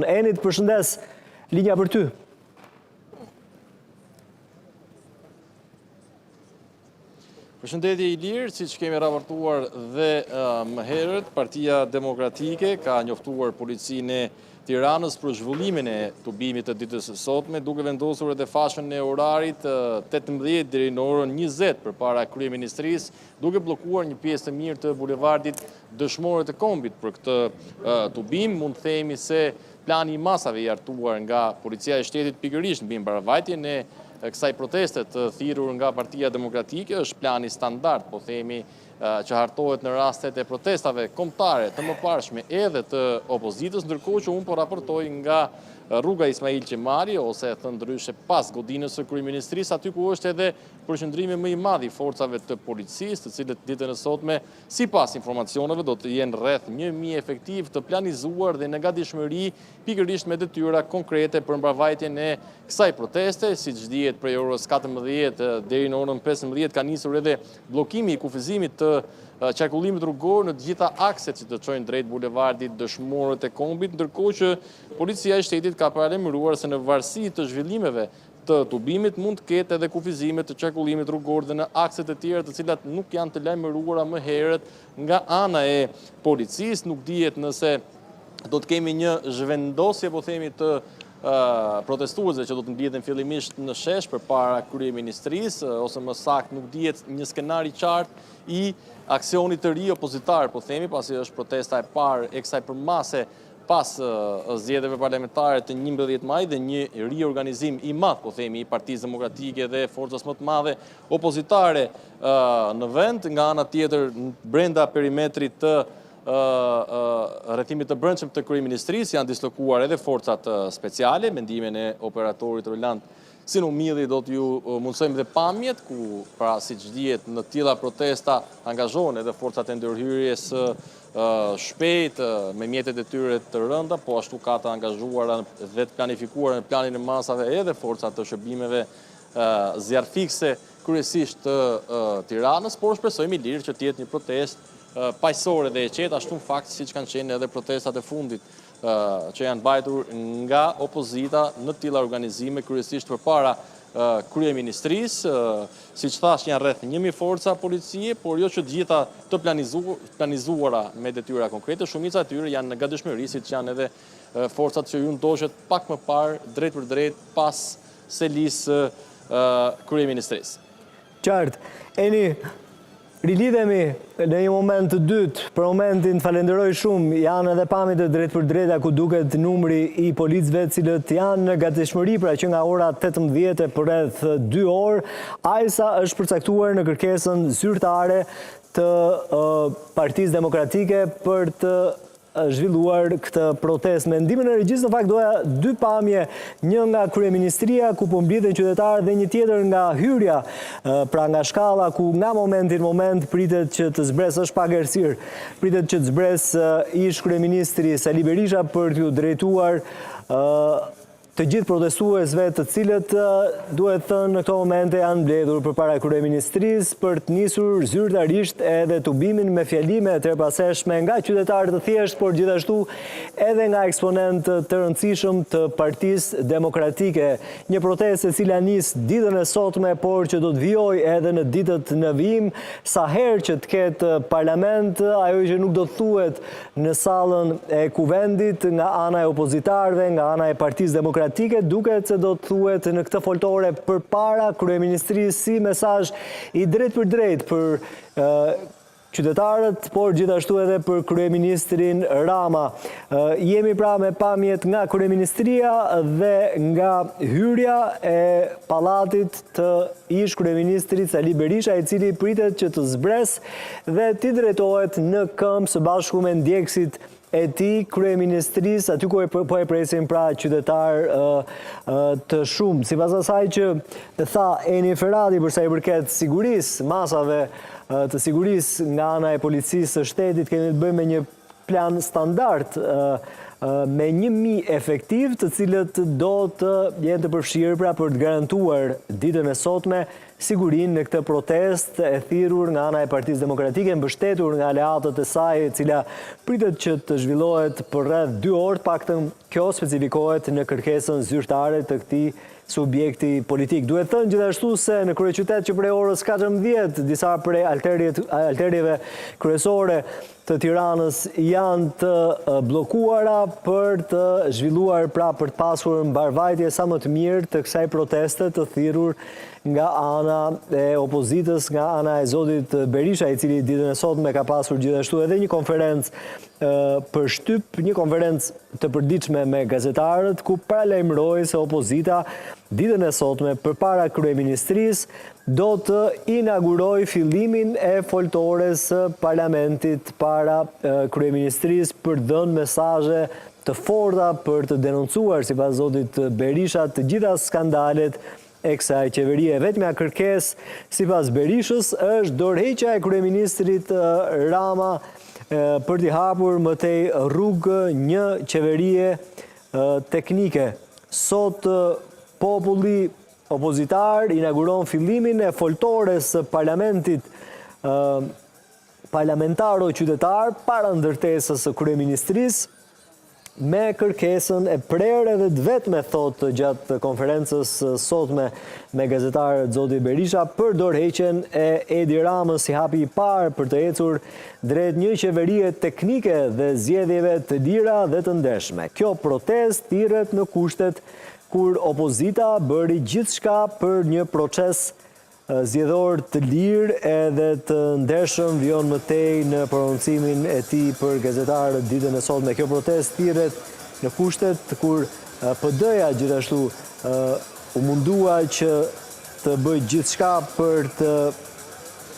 ton. Enit, përshëndes, linja për ty. Përshëndetje Ilir, si që kemi raportuar dhe më herët, Partia Demokratike ka njoftuar policinë e Tiranës për zhvullimin e tubimit të ditës së sotme, duke vendosur edhe fashën e orarit 18 deri në orën 20 përpara kryeministrisë, duke bllokuar një pjesë të mirë të bulevardit Dëshmorët e Kombit për këtë tubim. Mund të themi se plani i masave i hartuar nga Policia e Shtetit pikërisht mbi mbarvajtjen e kësaj proteste të thirrur nga Partia Demokratike është plani standard, po themi, që hartohet në rastet e protestave kombëtare të mëparshme edhe të opozitës, ndërkohë që unë po raportoj nga rruga Ismail Qemali, ose e thënë ndryshe pas godinës së kryeministrisë, aty ku është edhe përqendrimi më i madh i forcave të policisë, të cilët ditën e sotme, sipas informacioneve, do të jenë rreth 1000 efektiv të planizuar dhe në gatishmëri pikërisht me detyra konkrete për mbarvajtjen e kësaj proteste, siç dihet prej orës 14 deri në orën 15 ka nisur edhe bllokimi i kufizimit të qarkullimit rrugor në të gjitha akset që të çojnë drejt bulevardit Dëshmorët e Kombit, ndërkohë që Policia e Shtetit ka paralajmëruar se në varësi të zhvillimeve të tubimit mund të ketë edhe kufizime të qarkullimit rrugor dhe në akset e tjera të cilat nuk janë të lajmëruara më herët nga ana e policisë. Nuk dihet nëse do të kemi një zhvendosje, po themi, të protestuesve që do të mbjedhen fillimisht në shesh përpara kryeministrisë, ose më saktë nuk dihet një skenar i qartë i aksionit të ri opozitar, po themi, pasi është protesta e parë e kësaj përmase pas zgjedhjeve parlamentare të 11 maj dhe një riorganizim i madh, po themi, i Partisë Demokratike dhe forcës më të madhe opozitare në vend, nga ana tjetër brenda perimetrit të rrethimit të brendshëm të kryeministrisë janë dislokuar edhe forcat speciale. Mendimin e operatorit Roland Sinumilli do t'ju mundsojmë dhe pamjet, ku pra siç dihet në tilla protesta angazhohen edhe forcat e ndërhyrjes shpejt me mjetet e tyre të rënda, po ashtu ka të angazhuara dhe të planifikuara në planin e masave edhe forcat të shërbimeve zjarrfikse kryesisht të Tiranës, por shpresojmë Ilir që të jetë një protestë paqësore dhe e qetë, ashtu në fakt siç kanë qenë edhe protestat e fundit që janë mbajtur nga opozita në tilla organizime kryesisht përpara kryeministrisë. Siç thash, janë rreth 1000 forca policie, por jo që të gjitha të planizuara me detyra konkrete. Shumica e tyre janë në gatishmëri, siç janë edhe forcat që ju ndoshet pak më parë drejt për drejt pas selisë kryeministrisë. Qartë. Eni, rilidhemi në një moment të dytë, për momentin falenderoj shumë, janë edhe pamjet e drejt për drejta ku duket numri i policëve cilët janë në gatishmëri, pra që nga ora 18 për rreth 2 orë, ajsa është përcaktuar në kërkesën zyrtare të Partisë Demokratike për të zhvilluar këtë protestë. Me ndihmën e regjisë, në fakt doja dy pamje, një nga kryeministria ku po mblidhen qytetarë dhe një tjetër nga hyrja, pra nga shkalla ku nga momenti në moment pritet që të zbres, është pak errësirë, pritet që të zbres ish kryeministri Sali Berisha për t'ju drejtuar të gjithë protestuesve të cilët duhet thënë në këto momente janë mbledhur përpara kryeministrisë për të nisur zyrtarisht edhe tubimin me fjalime të rrepaseshme nga qytetarë të thjeshtë, por gjithashtu edhe nga eksponentë të rëndësishëm të Partisë Demokratike. Një protestë e cila nis ditën e sotme, por që do të vijojë edhe në ditët në vijim, sa herë që të ketë parlament, ajo që nuk do të thuhet në sallën e kuvendit nga ana e opozitarëve, nga ana e Partisë Demokratike, duket se do të thuhet në këtë foltore përpara kryeministrisë si mesazh i drejt për drejt për qytetarët, por gjithashtu edhe për kryeministrin Rama. Jemi pra me pamjet nga kryeministria dhe nga hyrja e pallatit të ish kryeministrit Sali Berisha, i cili pritet që të zbres dhe t'i drejtohet në këmbë së bashku me ndjekësit e ti kryeministrisë, aty ku po e presin pra qytetar të shumë. Sipas asaj që tha Eni Ferradi përsa i përket sigurisë, masave të sigurisë nga ana e policisë së shtetit, kemi të bëjmë me një plan standard me 1.000 efektiv të cilët do të jenë të përfshirë pra për të garantuar ditën e sotme sigurinë në këtë protest e thirrur nga ana e Partisë Demokratike, mbështetur nga aleatët e saj, e cila pritet që të zhvillohet për rreth 2 orë, paktën kjo specifikohet në kërkesën zyrtare të këtij subjekti politik. Duhet thënë gjithashtu se në kryeqytet që prej orës 14 disa prej alterjeve kryesore të Tiranës janë të bllokuara për të zhvilluar pra për të pasur mbarvajtje sa më të mirë të kësaj proteste të thirrur nga ana e opozitës, nga ana e zotit Berisha, i cili ditën e sotme ka pasur gjithashtu edhe një konferencë për shtyp, një konferencë të përditshme me gazetarët, ku paralajmëroi se opozita ditën e sotme përpara kryeministrisë do të inauguroj fillimin e foltores së parlamentit para kryeministrisë për dhënë mesazhe të forta për të denoncuar, sipas zotit Berisha, të gjitha skandalet e kësaj qeverie. Vetmja kërkesë sipas Berishës është dorëheqja e kryeministrit Rama për t'i hapur më tej rrugë një qeverie teknike. Sot populli opozitar inauguron fillimin e foltores së parlamentit parlamentaro-qytetar para ndërtesës së kryeministrisë, me kërkesën e prerë edhe të vetme, thotë gjatë konferencës sotme me gazetarët zoti Berisha, për dorëheqjen e Edi Ramës si hapi i parë për të ecur drejt një qeverie teknike dhe zgjedhjeve të lira dhe të ndershme. Kjo protestë thirret në kushtet kur opozita bëri gjithçka për një proces zgjedhor të lirë edhe të ndershëm, vijon më tej në prononcimin e tij për gazetarët ditën e sotme. Kjo protestë thirret në kushtet kur PD-ja gjithashtu u mundua që të bëjë gjithçka për të